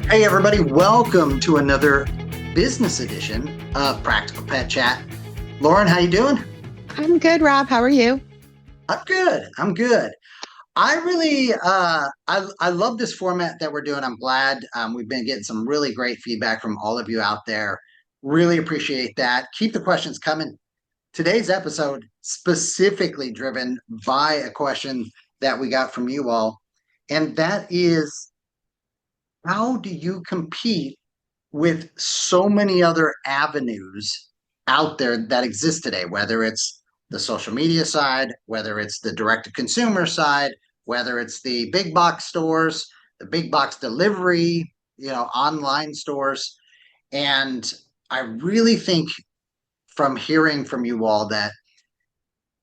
Hey everybody, welcome to another business edition of Practical Pet Chat. Lorin, how you doing? I'm good, Rob. How are you? I'm good. I'm good. I really I love this format that we're doing. I'm glad we've been getting some really great feedback from all of you out there. Really appreciate that. Keep the questions coming. Today's episode specifically driven by a question that we got from you all, and that is, how do you compete with so many other avenues out there that exist today, whether it's the social media side, whether it's the direct to consumer side, whether it's the big box stores, the big box delivery, online stores. And I really think from hearing from you all that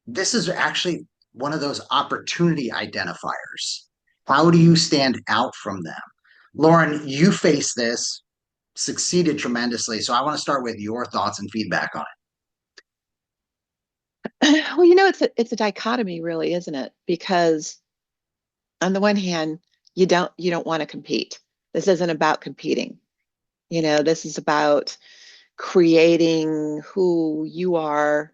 this is actually one of those opportunity identifiers. How do you stand out from them? Lorin, you face this, succeeded tremendously. So I want to start with your thoughts and feedback on Well, it's a dichotomy, really, isn't it? Because on the one hand, you don't want to compete. This isn't about competing. This is about creating who you are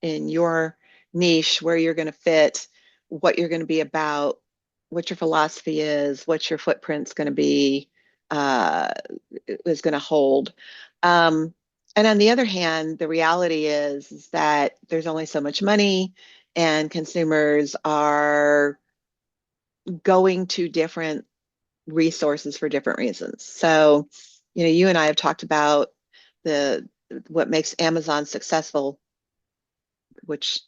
in your niche, where you're going to fit, what you're going to be about, what your philosophy is, what your footprint's going to be, uh, is going to hold. Um, and on the other hand, the reality is that there's only so much money, and consumers are going to different resources for different reasons. So, you and I have talked about the what makes Amazon successful, which,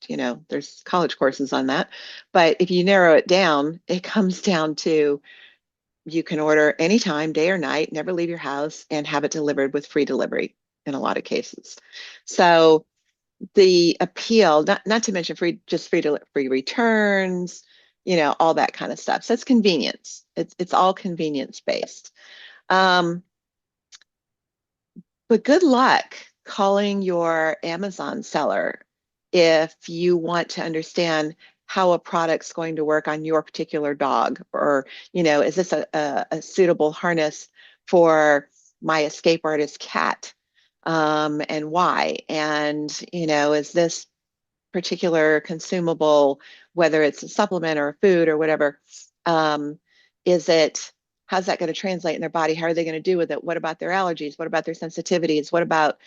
there's college courses on that. But if you narrow it down, it comes down to you can order anytime, day or night, never leave your house, and have it delivered with free delivery in a lot of cases. So the appeal, not to mention free returns, all that kind of stuff. So it's convenience. It's all convenience based. Um, but good luck calling your Amazon seller if you want to understand how a product's going to work on your particular dog, or, is this a suitable harness for my escape artist cat? And why? And, is this particular consumable, whether it's a supplement or a food or whatever, um, is it, how's that going to translate in their body? How are they going to do with it? What about their allergies? What about their sensitivities? What about?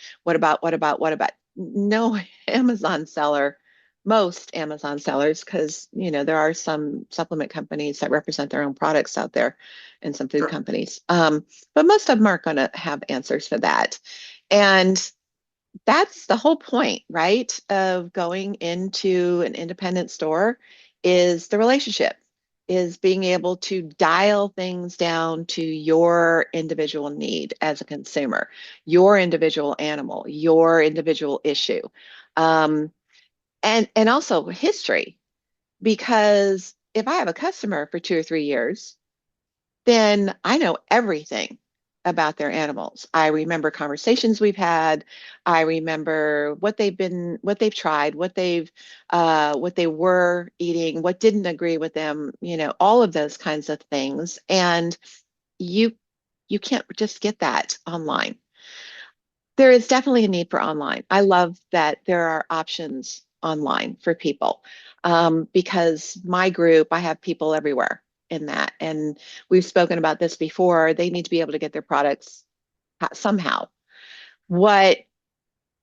No Amazon seller, most Amazon sellers, because, there are some supplement companies that represent their own products out there, and some food it. companies. But most of them aren't going to have answers for that. And that's the whole point, right? Of going into an independent store is the relationship, is being able to dial things down to your individual need as a consumer, your individual animal, your individual issue. Um, and also history, because if I have a customer for 2 or 3 years, then I know everything about their animals. I remember conversations we've had. I remember what they've tried, what they were eating, what didn't agree with them, all of those kinds of things. And you you can't just get that online. There is definitely a need for online. I love that there are options online for people, because my group, I have people everywhere in that. And we've spoken about this before. They need to be able to get their products somehow. What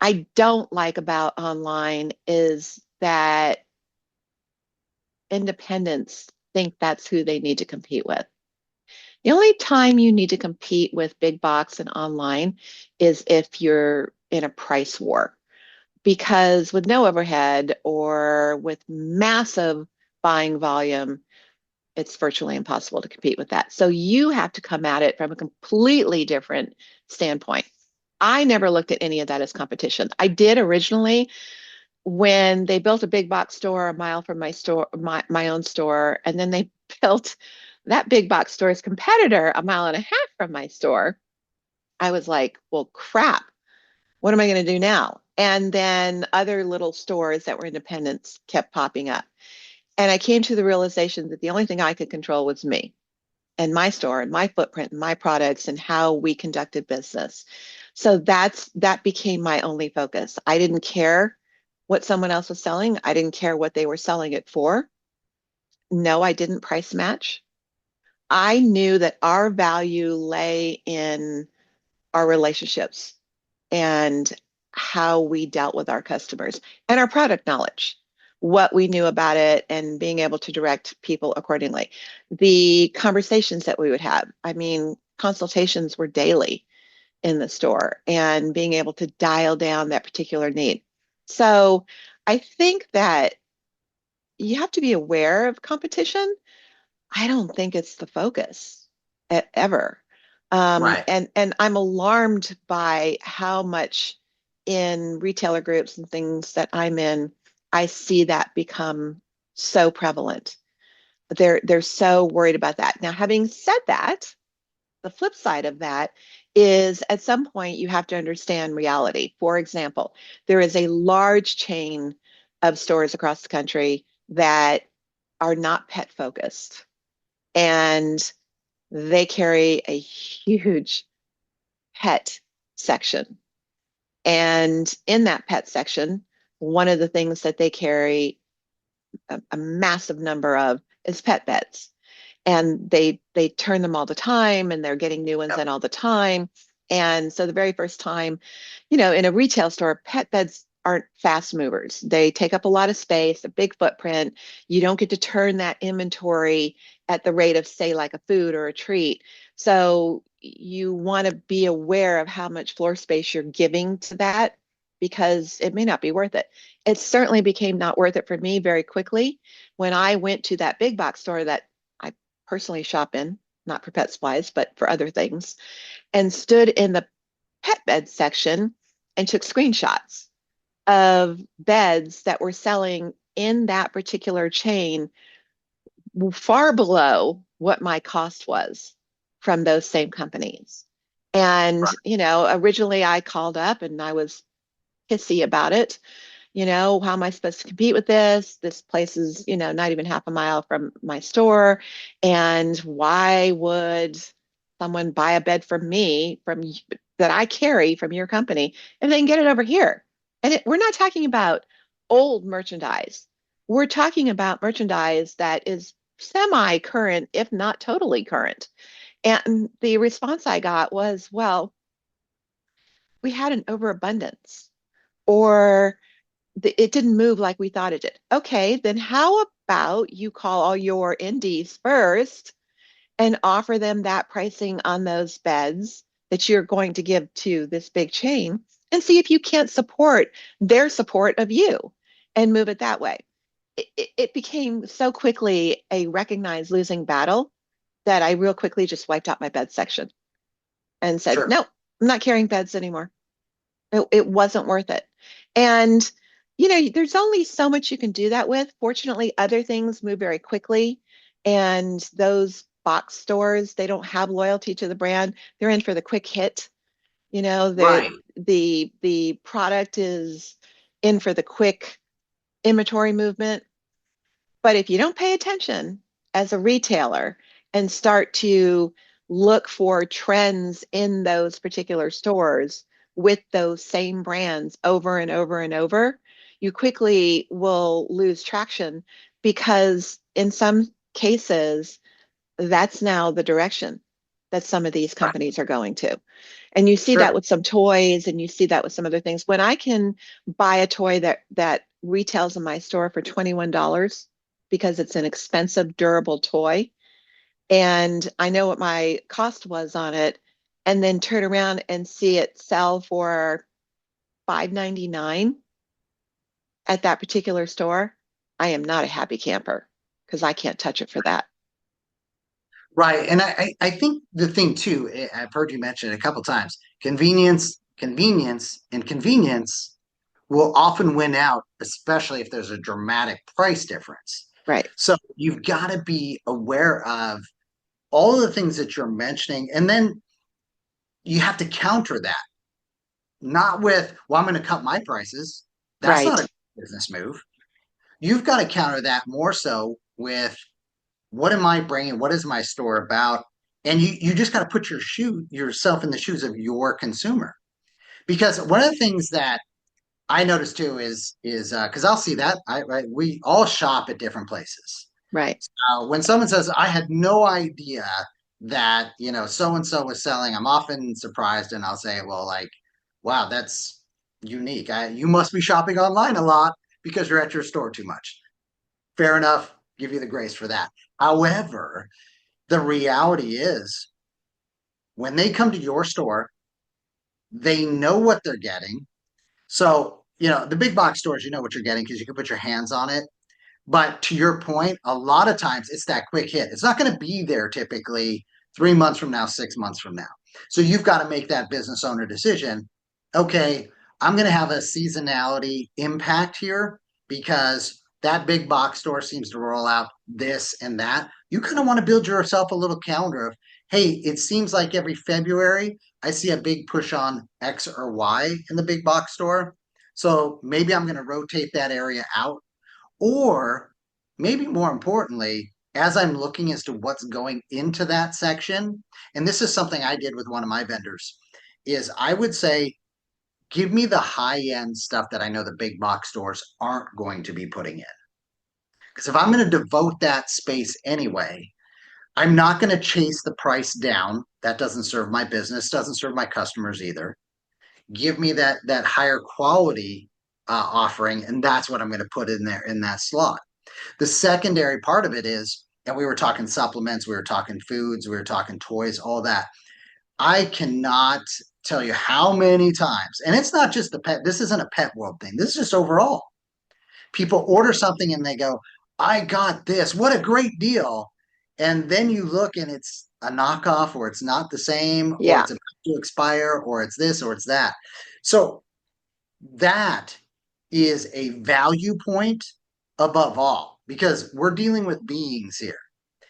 I don't like about online is that independents think that's who they need to compete with. The only time you need to compete with big box and online is if you're in a price war, because with no overhead or with massive buying volume, it's virtually impossible to compete with that. So you have to come at it from a completely different standpoint. I never looked at any of that as competition. I did originally when they built a big box store a mile from my own store, and then they built that big box store's competitor a mile and a half from my store. I was like, well, crap, what am I going to do now? And then other little stores that were independents kept popping up. And I came to the realization that the only thing I could control was me. and my store and my footprint and my products and how we conducted business. So that became my only focus. I didn't care what someone else was selling. I didn't care what they were selling it for. No, I didn't price match. I knew that our value lay in our relationships and how we dealt with our customers and our product knowledge, what we knew about it, and being able to direct people accordingly. The conversations that we would have, I mean, consultations were daily in the store and being able to dial down that particular need. So I think that you have to be aware of competition. I don't think it's the focus ever. Right. And I'm alarmed by how much in retailer groups and things that I'm in, I see that become so prevalent. They're so worried about that. Now, having said that, the flip side of that is at some point you have to understand reality. For example, there is a large chain of stores across the country that are not pet focused, and they carry a huge pet section. And in that pet section, one of the things that they carry a massive number of is pet beds. And they turn them all the time and they're getting new ones Yep. in all the time. And so the very first time, in a retail store, pet beds aren't fast movers. They take up a lot of space, a big footprint. You don't get to turn that inventory at the rate of, say, like a food or a treat. So you want to be aware of how much floor space you're giving to that because it may not be worth it. It certainly became not worth it for me very quickly when I went to that big box store that I personally shop in, not for pet supplies, but for other things, and stood in the pet bed section and took screenshots of beds that were selling in that particular chain far below what my cost was from those same companies. And, originally I called up and I was pissy about it. How am I supposed to compete with this? This place is, not even half a mile from my store. And why would someone buy a bed from me that I carry from your company and then get it over here? And we're not talking about old merchandise. We're talking about merchandise that is semi-current, if not totally current. And the response I got was, well, we had an overabundance, or it didn't move like we thought it did. Okay, then how about you call all your indies first and offer them that pricing on those beds that you're going to give to this big chain and see if you can't support their support of you and move it that way. It became so quickly a recognized losing battle that I real quickly just wiped out my bed section and said, Sure. no, I'm not carrying beds anymore. It wasn't worth it. And, there's only so much you can do that with. Fortunately, other things move very quickly. And those box stores, they don't have loyalty to the brand. They're in for the quick hit. Right. The product is in for the quick inventory movement. But if you don't pay attention as a retailer and start to look for trends in those particular stores with those same brands over and over and over, you quickly will lose traction because in some cases, that's now the direction that some of these Right. companies are going to. And you see that Sure. with some toys and you see that with some other things. When I can buy a toy that retails in my store for $21 because it's an expensive, durable toy, and I know what my cost was on it, and then turn around and see it sell for $5.99 at that particular store, I am not a happy camper because I can't touch it for that. Right. And I think the thing too, I've heard you mention it a couple times, convenience, convenience, and convenience will often win out, especially if there's a dramatic price difference. Right, So you've got to be aware of all of the things that you're mentioning, and then you have to counter that, not with, well, I'm going to cut my prices. That's not right, a business move. You've got to counter that more so with what am I bringing? What is my store about? And you just got to put yourself in the shoes of your consumer. Because one of the things that I notice too is because I'll see that we all shop at different places. Right. When someone says, "I had no idea that so and so was selling," I'm often surprised, and I'll say, "Well, like, wow, that's unique. You must be shopping online a lot because you're at your store too much." Fair enough. Give you the grace for that. However, the reality is when they come to your store, they know what they're getting. So, the big box stores, you know what you're getting because you can put your hands on it. But to your point, a lot of times it's that quick hit. It's not going to be there typically 3 months from now, 6 months from now. So you've got to make that business owner decision. Okay, I'm going to have a seasonality impact here because that big box store seems to roll out this and that. You kind of want to build yourself a little calendar of, hey, it seems like every February I see a big push on X or Y in the big box store. So maybe I'm going to rotate that area out or maybe more importantly, as I'm looking as to what's going into that section, and this is something I did with one of my vendors, is I would say, give me the high end stuff that I know the big box stores aren't going to be putting in. Because if I'm going to devote that space anyway, I'm not going to chase the price down. That doesn't serve my business, doesn't serve my customers either. Give me that higher quality offering, and that's what I'm going to put in there in that slot. The secondary part of it is, and we were talking supplements, we were talking foods, we were talking toys, all that. I cannot tell you how many times, and it's not just the pet, this isn't a pet world thing, this is just overall. People order something and they go, I got this, what a great deal. And then you look and it's a knockoff, or it's not the same, or Yeah. it's about to expire, or it's this, or it's that. So that is a value point above all because we're dealing with beings here.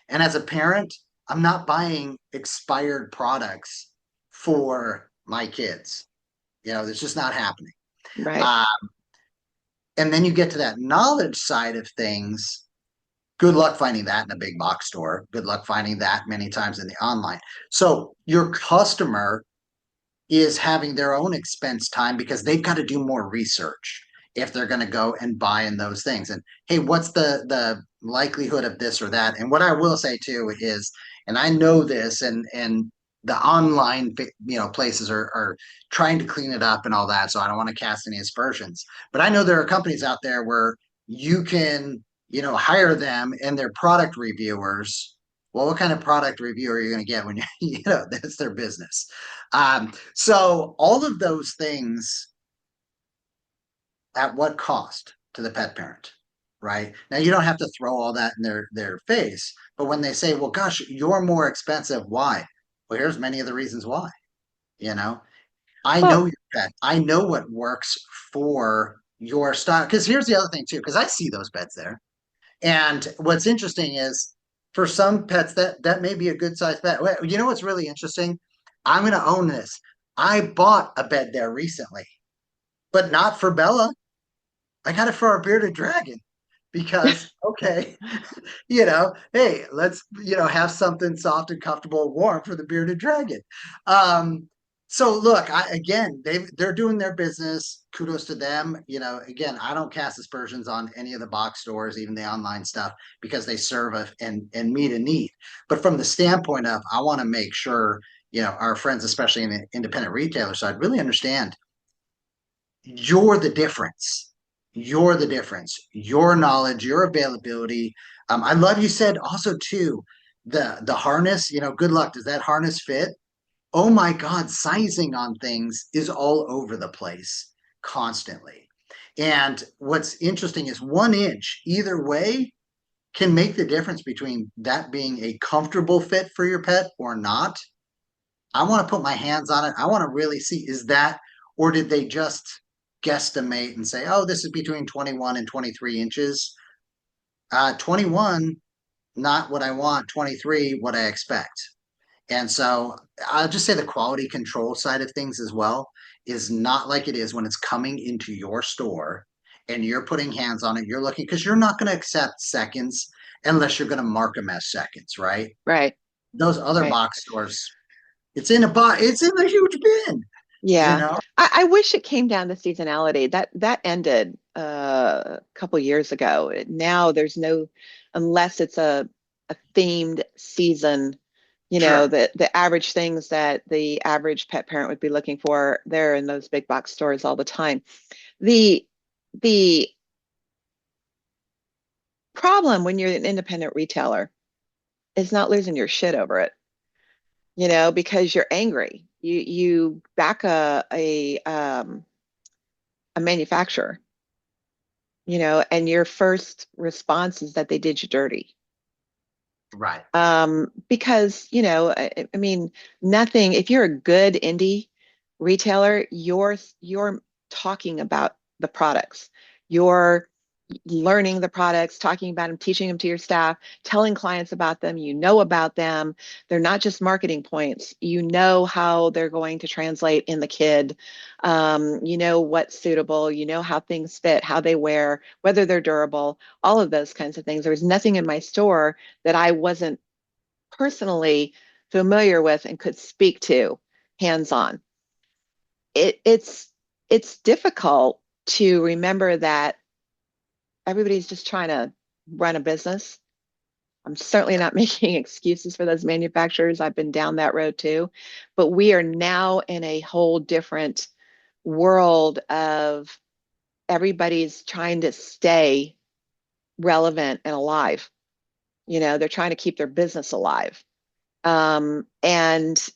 And as a parent, I'm not buying expired products for my kids. It's just not happening. Right. Uh, and then you get to that knowledge side of things. Good luck finding that in a big box store. Good luck finding that many times in the online. So your customer is having their own expense time because they've got to do more research if they're going to go and buy in those things. And hey, what's the likelihood of this or that? And what I will say too is, and I know this, and the online places are trying to clean it up and all that. So I don't want to cast any aspersions, but I know there are companies out there where you can hire them and their product reviewers. Well, what kind of product review are you going to get when that's their business? So all of those things, at what cost to the pet parent, right? Now you don't have to throw all that in their face, but when they say, "Well, gosh, you're more expensive," why? Well, here's many of the reasons why. You know, I know Well, your pet. I know what works for your style. Because here's the other thing too. Because I see those beds there, and what's interesting is for some pets that may be a good sized bed. You know what's really interesting? I'm going to own this. I bought a bed there recently, but not for Bella. I got it for our bearded dragon because, okay, hey, let's, have something soft and comfortable and warm for the bearded dragon. So look, again, they're doing their business. Kudos to them. Again, I don't cast aspersions on any of the box stores, even the online stuff, because they serve and meet a need. But from the standpoint of, I want to make sure, our friends, especially in the independent retailer side, really understand you're the difference. You're the difference. Your knowledge, your availability. I love you said also too the harness. Good luck. Does that harness fit? Oh my God, sizing on things is all over the place constantly. And what's interesting is 1 inch either way can make the difference between that being a comfortable fit for your pet or not. I want to put my hands on it. I want to really see is that, or did they just guesstimate and say, oh, this is between 21 and 23 inches? 21, not what I want, 23, what I expect. And so I'll just say the quality control side of things as well is not like it is when it's coming into your store and you're putting hands on it. You're looking because you're not going to accept seconds. unless you're going to mark them as seconds, right? Right. Those other Right. box stores, it's in a box, it's in a huge bin, you Yeah. know? I wish it came down to seasonality. That ended a couple years ago. Now there's no, unless it's a themed season, Sure. the average things that the average pet parent would be looking for, they're in those big box stores all the time. The the problem when you're an independent retailer is not losing your shit over it, because you're angry. You back a manufacturer, and your first response is that they did you dirty. Right. Because, I mean, nothing, if you're a good indie retailer, you're talking about the products. You're learning the products, talking about them, teaching them to your staff, telling clients about them. You know about them. They're not just marketing points. You know how they're going to translate in the kid. You know what's suitable. You know how things fit, how they wear, whether they're durable, all of those kinds of things. There was nothing in my store that I wasn't personally familiar with and could speak to hands on. It's difficult to remember that everybody's just trying to run a business. I'm certainly not making excuses for those manufacturers. I've been down that road too. But we are now in a whole different world of everybody's trying to stay relevant and alive. They're trying to keep their business alive. And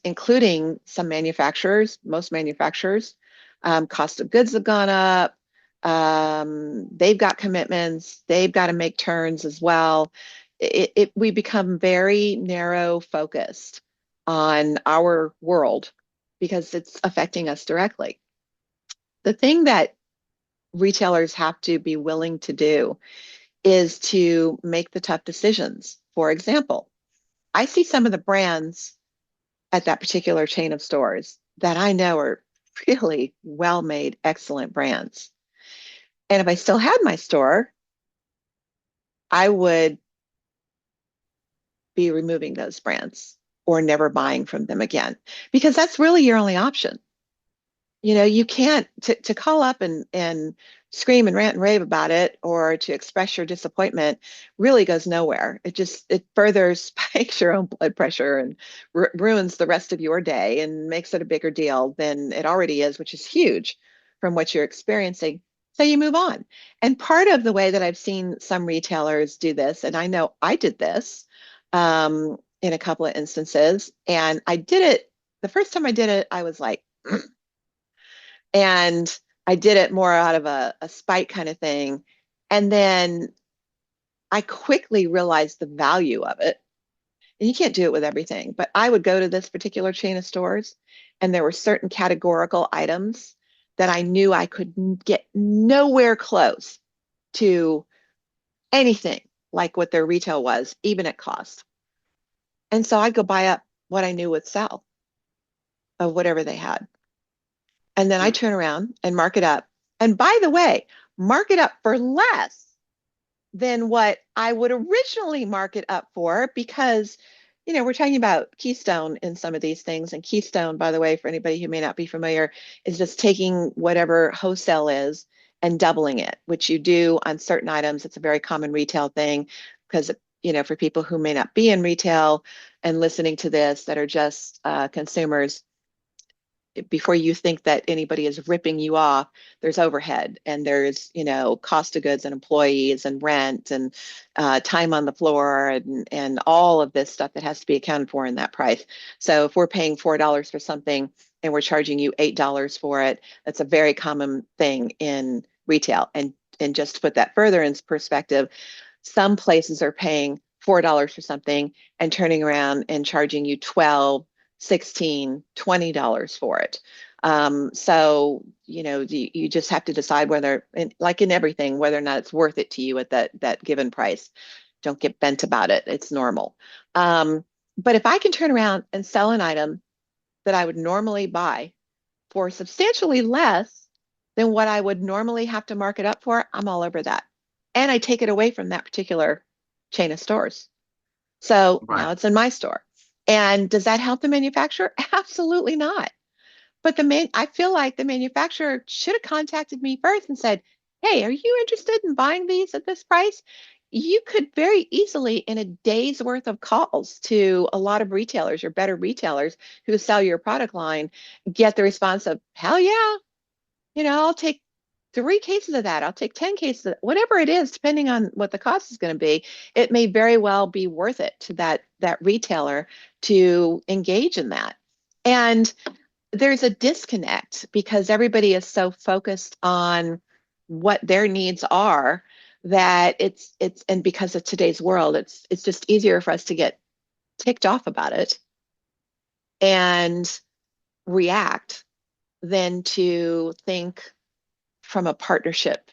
including some manufacturers, most manufacturers, cost of goods have gone up. They've got commitments. They've got to make turns as well. We become very narrow focused on our world because it's affecting us directly. The thing that retailers have to be willing to do is to make the tough decisions. For example, I see some of the brands at that particular chain of stores that I know are really well made, excellent brands. And if I still had my store, I would be removing those brands or never buying from them again because that's really your only option. You can't to call up and scream and rant and rave about it or to express your disappointment really goes nowhere. It further spikes your own blood pressure and ruins the rest of your day and makes it a bigger deal than it already is, which is huge from what you're experiencing. So you move on. And part of the way that I've seen some retailers do this, and I know I did this in a couple of instances, and I did it the first time I did it, I was like, and I did it more out of a spite kind of thing. And then I quickly realized the value of it. And you can't do it with everything, but I would go to this particular chain of stores, and there were certain categorical items that I knew I could get nowhere close to anything like what their retail was, even at cost. And so I'd go buy up what I knew would sell of whatever they had. And then I Hmm. turn around and mark it up. And by the way, mark it up for less than what I would originally mark it up for because, we're talking about Keystone in some of these things. And Keystone, by the way, for anybody who may not be familiar, is just taking whatever wholesale is and doubling it, which you do on certain items. It's a very common retail thing because, for people who may not be in retail and listening to this that are just consumers, before you think that anybody is ripping you off, there's overhead and there's, cost of goods and employees and rent and time on the floor and all of this stuff that has to be accounted for in that price. So if we're paying $4 for something and we're charging you $8 for it, that's a very common thing in retail. And just to put that further in perspective, some places are paying $4 for something and turning around and charging you 12, 16, $20 for it. So, you just have to decide whether, like in everything, whether or not it's worth it to you at that given price. Don't get bent about it. It's normal. But if I can turn around and sell an item that I would normally buy for substantially less than what I would normally have to mark it up for, I'm all over that. And I take it away from that particular chain of stores. So Right. now it's in my store. And does that help the manufacturer? Absolutely not. But I feel like the manufacturer should have contacted me first and said, "Hey, are you interested in buying these at this price?" You could very easily, in a day's worth of calls to a lot of retailers or better retailers who sell your product line, get the response of, "Hell yeah, I'll take 3 cases of that. I'll take 10 cases, whatever it is, depending on what the cost is going to be. It may very well be worth it to that retailer to engage in that." And there's a disconnect because everybody is so focused on what their needs are that and because of today's world, it's just easier for us to get ticked off about it and react than to think from a partnership,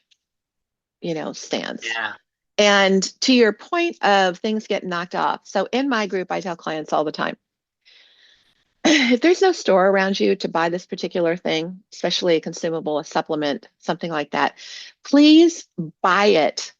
stance. Yeah. And to your point of things get knocked off. So in my group, I tell clients all the time, if there's no store around you to buy this particular thing, especially a consumable, a supplement, something like that, please buy it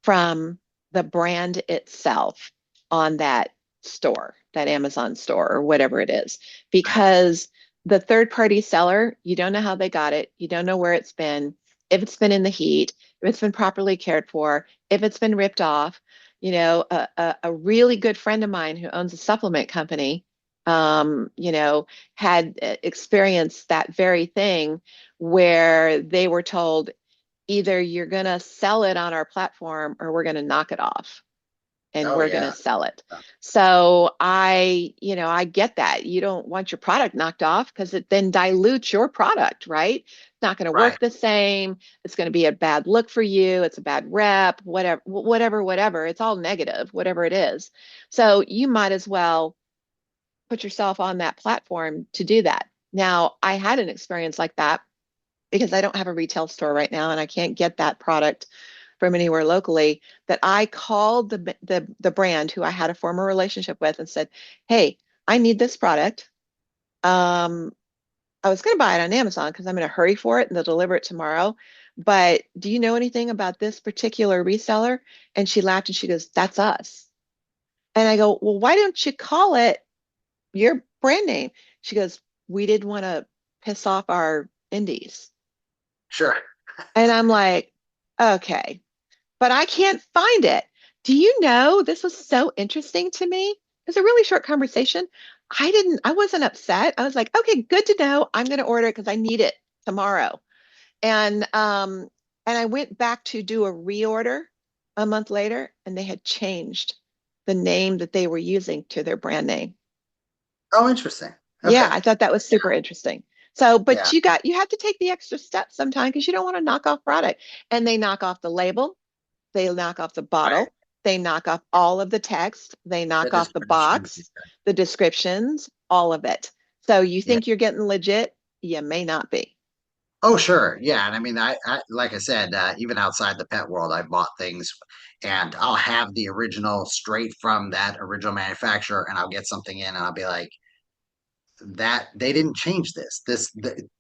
from the brand itself on that store, that Amazon store or whatever it is, Right. because the third party seller, you don't know how they got it, you don't know where it's been, if it's been in the heat, if it's been properly cared for, if it's been ripped off. A really good friend of mine who owns a supplement company had experienced that very thing where they were told either you're going to sell it on our platform or we're going to knock it off and Oh we're going to yeah. sell it. So I get that. You don't want your product knocked off because it then dilutes your product, right? It's not going to Right. work the same. It's going to be a bad look for you. It's a bad rep, whatever. It's all negative, whatever it is. So you might as well put yourself on that platform to do that. Now, I had an experience like that because I don't have a retail store right now and I can't get that product from anywhere locally, that I called the brand who I had a former relationship with and said, "Hey, I need this product. Um, I was going to buy it on Amazon because I'm in a hurry for it and they'll deliver it tomorrow. But do you know anything about this particular reseller?" And she laughed and she goes, "That's us." And I go, "Well, why don't you call it your brand name?" She goes, "We didn't want to piss off our indies." Sure. And I'm like, "Okay, but I can't find it." Do you know, this was so interesting to me. It was a really short conversation. I wasn't upset. I was like, "Okay, good to know. I'm going to order it because I need it tomorrow." And I went back to do a reorder a month later and they had changed the name that they were using to their brand name. Oh, interesting. Yeah, Okay. I thought that was Yeah. super interesting. So, but Yeah. you have to take the extra step sometimes because you don't want to knock off product. And they knock off the label, they knock off the Right. bottle, they knock off all of the text, they The knock off the description. box, the descriptions, all of it. So you Yeah. think you're getting legit, you may not be. Oh, sure. Yeah. And I mean, I like I said, even outside the pet world, I bought things and I'll have the original straight from that original manufacturer and I'll get something in and I'll be like, that they didn't change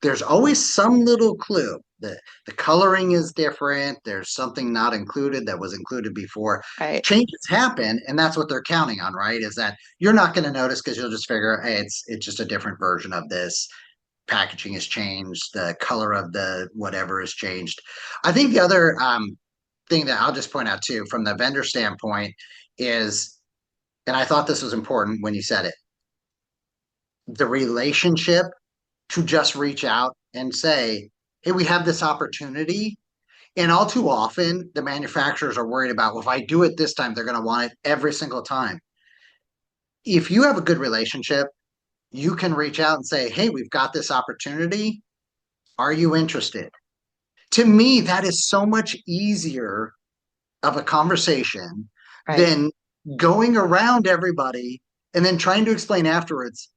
there's always some little clue. The coloring is different, there's something not included that was included before. Right, Changes happen and that's what they're counting on, right? Is that you're not going to notice because you'll just figure, hey, it's just a different version of this. Packaging has changed, the color of the whatever has changed. I think the other thing that I'll just point out too from the vendor standpoint is, and I thought this was important when you said it, the relationship, to just reach out and say, hey, we have this opportunity. And all too often, the manufacturers are worried about, well, if I do it this time, they're going to want it every single time. If you have a good relationship, you can reach out and say, hey, we've got this opportunity. Are you interested? To me, that is so much easier of a conversation right, than going around everybody and then trying to explain afterwards,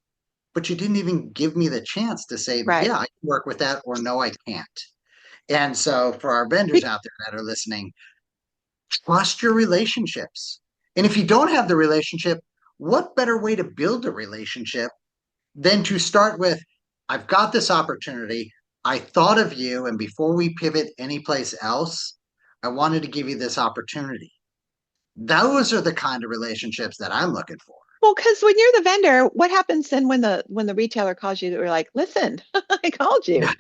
but you didn't even give me the chance to say, right. yeah, I can work with that, or no, I can't. And so for our vendors out there that are listening, trust your relationships. And if you don't have the relationship, what better way to build a relationship than to start with, I've got this opportunity. I thought of you. And before we pivot anyplace else, I wanted to give you this opportunity. Those are the kind of relationships that I'm looking for. Well, because when you're the vendor, what happens then when the retailer calls you? They're like, "Listen, I called you, Yeah,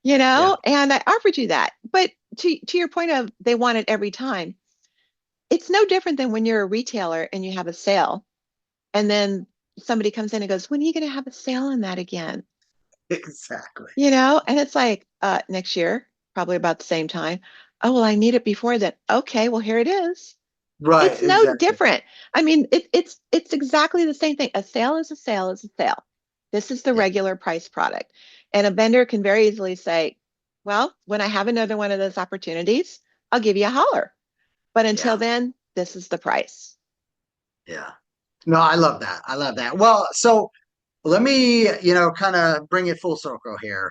yeah, and I offered you that." But to your point of they want it every time, it's no different than when you're a retailer and you have a sale, and then somebody comes in and goes, "When are you going to have a sale on that again?" exactly. And it's like, next year, probably about the same time. Oh, well, I need it before then. Okay, well, here it is. Right, It's no exactly. different. I mean, it's exactly the same thing. A sale is a sale is a sale. This is the Yeah, regular price product. And a vendor can very easily say, well, when I have another one of those opportunities, I'll give you a holler. But until yeah, then, this is the price. yeah. No, I love that. I love that. Well, so let me, kind of bring it full circle here.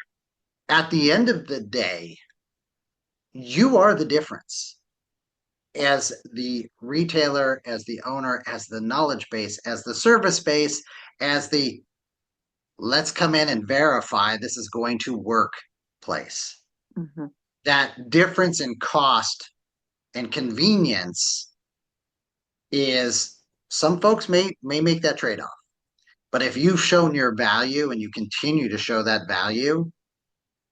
At the end of the day, you are the difference as the retailer, as the owner, as the knowledge base, as the service base, as the let's come in and verify this is going to work place. Mhm. That difference in cost and convenience is some folks may make that trade-off. But if you've shown your value and you continue to show that value,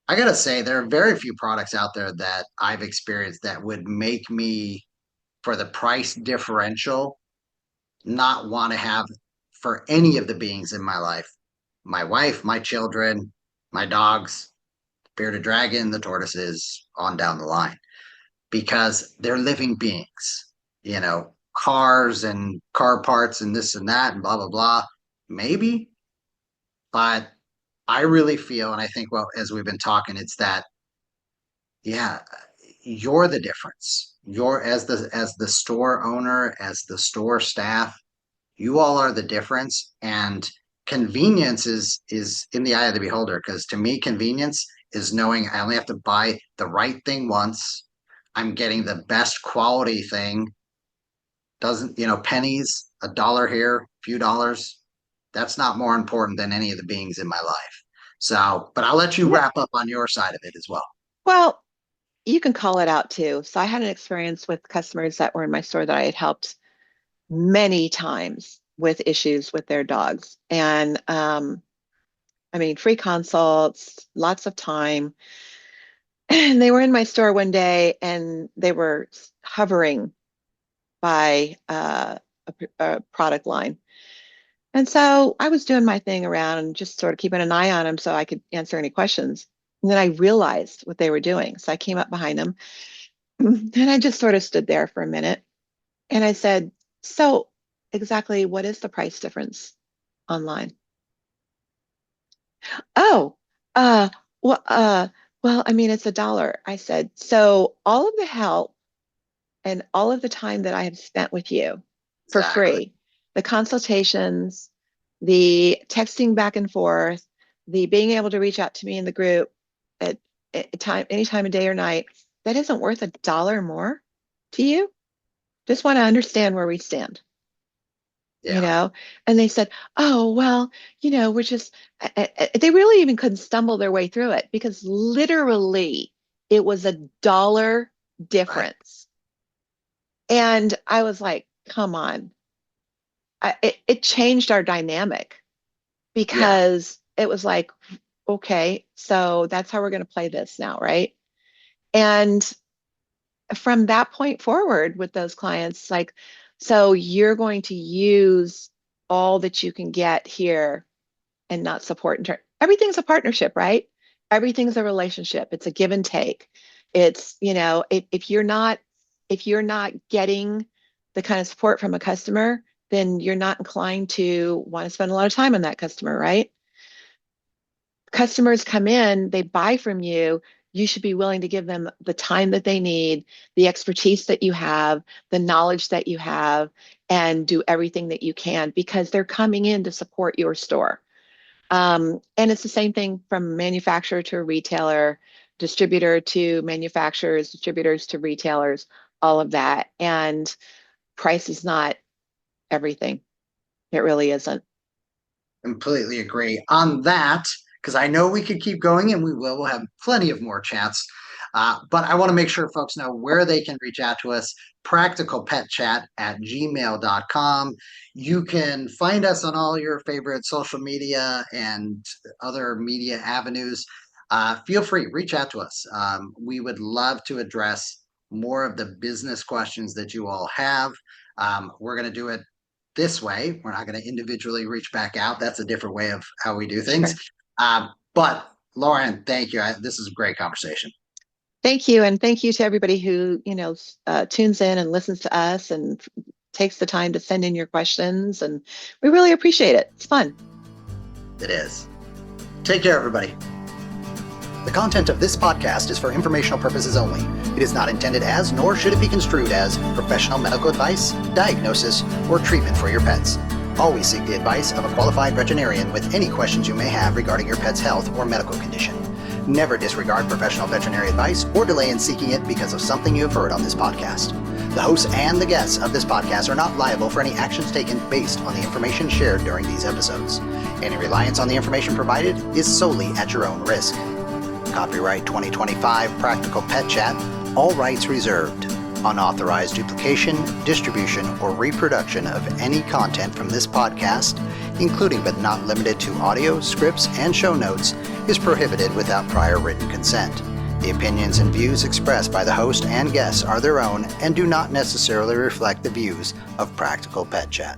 I gotta say there are very few products out there that I've experienced that would make me, for the price differential, not want to have for any of the beings in my life. My wife, my children, my dogs, bearded dragon, the tortoises, on down the line, because they're living beings. Cars and car parts and this and that and blah blah blah. Maybe, but I really feel, and I think, well, as we've been talking, it's that, yeah, you're the difference. You're as the store owner, as the store staff, you all are the difference. And convenience is in the eye of the beholder. Because to me, convenience is knowing I only have to buy the right thing once. I'm getting the best quality thing. Doesn't, pennies, a dollar here, a few dollars. That's not more important than any of the beings in my life. So, but I'll let you Yeah. wrap up on your side of it as well. Well, you can call it out too. So I had an experience with customers that were in my store that I had helped many times with issues with their dogs. And I mean, free consults, lots of time. And they were in my store one day and they were hovering by a product line. And so I was doing my thing around and just sort of keeping an eye on them so I could answer any questions. And then I realized what they were doing. So I came up behind them and I just sort of stood there for a minute and I said, so exactly what is the price difference online? Oh, uh, well, I mean, it's $1. I said, so all of the help and all of the time that I have spent with you for Exactly. free, the consultations, the texting back and forth, the being able to reach out to me in the group at, any time of day or night, that isn't worth $1 more to you. Just want to understand where we stand, you Yeah. know? And they said, oh, well, we're just, they really even couldn't stumble their way through it because literally it was $1 Right. difference. And I was like, come on. It changed our dynamic Yeah. because it was like, okay, so that's how we're going to play this now, right? And from that point forward with those clients, like, so you're going to use all that you can get here and not support everything's a partnership, right? Everything's a relationship. It's a give and take. It's, if you're not getting the kind of support from a customer, then you're not inclined to want to spend a lot of time on that customer, right? Customers come in, they buy from you, you should be willing to give them the time that they need, the expertise that you have, the knowledge that you have, and do everything that you can because they're coming in to support your store. And it's the same thing from manufacturer to retailer, distributor to manufacturers, distributors to retailers, all of that. And price is not everything. It really isn't. Completely agree on that, because I know we could keep going and we will. We'll have plenty of more chats. But I want to make sure folks know where they can reach out to us. Practicalpetchat@gmail.com. You can find us on all your favorite social media and other media avenues. Feel free, reach out to us. We would love to address more of the business questions that you all have. We're going to do it this way. We're not going to individually reach back out. That's a different way of how we do things. Sure. But Lorin, thank you. This is a great conversation. Thank you. And thank you to everybody who, tunes in and listens to us and takes the time to send in your questions. And we really appreciate it. It's fun. It is. Take care, everybody. The content of this podcast is for informational purposes only. It is not intended as, nor should it be construed as, professional medical advice, diagnosis, or treatment for your pets. Always seek the advice of a qualified veterinarian with any questions you may have regarding your pet's health or medical condition. Never disregard professional veterinary advice or delay in seeking it because of something you have heard on this podcast. The hosts and the guests of this podcast are not liable for any actions taken based on the information shared during these episodes. Any reliance on the information provided is solely at your own risk. Copyright 2025 Practical Pet Chat, all rights reserved. Unauthorized duplication, distribution, or reproduction of any content from this podcast, including but not limited to audio, scripts, and show notes, is prohibited without prior written consent. The opinions and views expressed by the host and guests are their own and do not necessarily reflect the views of Practical Pet Chat.